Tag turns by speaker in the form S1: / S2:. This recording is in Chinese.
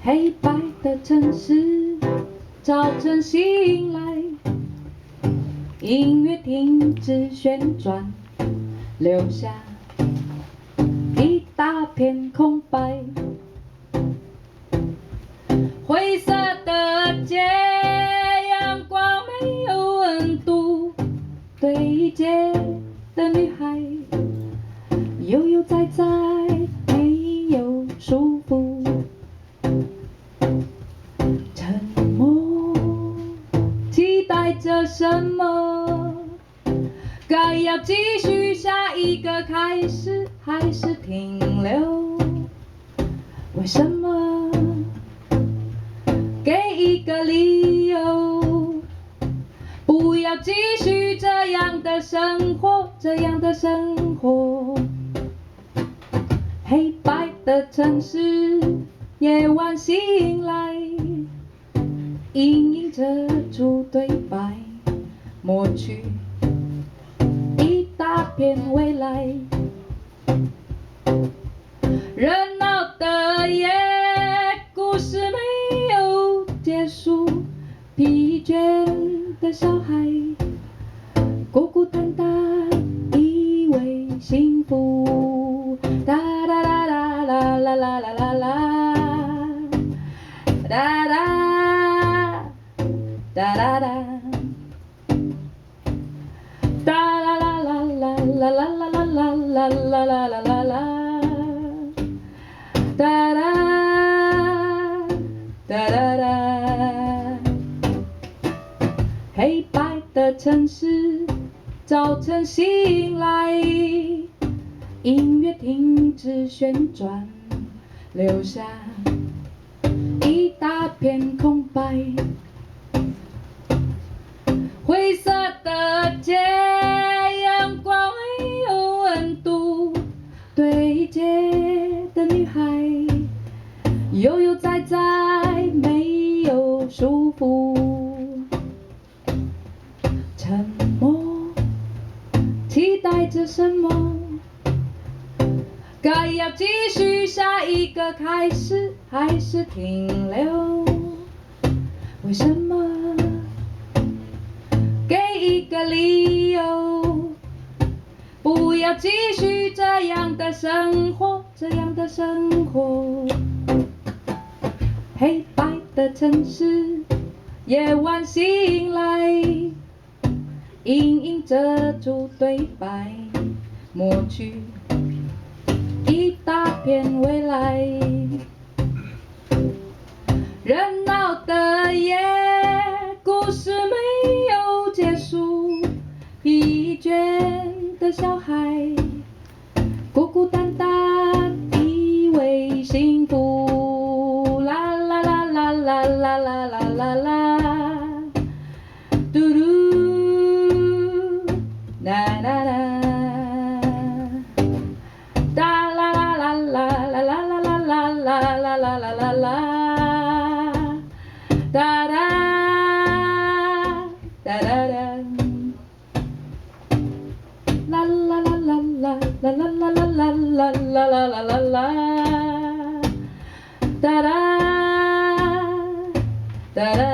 S1: 黑白的城市，早晨醒来，音乐停止旋转，留下一大片空白。灰色的街，阳光没有温度，对街的女孩悠悠哉哉，没有束缚。沉默，期待着什么？该要继续下一个开始，还是停留？为什么？给一个理由，不要继续这样的生活，这样的生活。黑白的城市，夜晚醒来，阴影遮住对白，抹去一大片未来。热闹的夜，故事没有结束，疲倦的小孩，孤孤单单以为幸福。哒哒哒哒啦啦啦啦啦啦，哒哒哒哒哒，哒啦啦啦啦啦啦啦啦啦啦啦啦啦啦，哒哒哒哒哒。黑白的城市，早晨醒来，音乐停止旋转，留下一大片空白。灰色的街，阳光没有温度，对街的女孩悠悠哉哉，没有束缚。沉默，期待着什么？该要继续下一个开始，还是停留？为什么？给一个理由，不要继续这样的生活，这样的生活。黑白的城市，夜晚醒来，阴影遮住对白，抹去一大片未来。热闹的夜，故事没有结束，疲倦的小孩，孤孤单单以为幸福。啦啦啦啦啦啦啦啦啦啦，嘟噜，啦啦啦，哒啦啦啦啦啦啦啦啦啦啦啦啦啦啦，哒哒哒哒哒，啦啦啦啦啦啦啦啦啦啦啦啦啦啦啦，哒哒哒哒。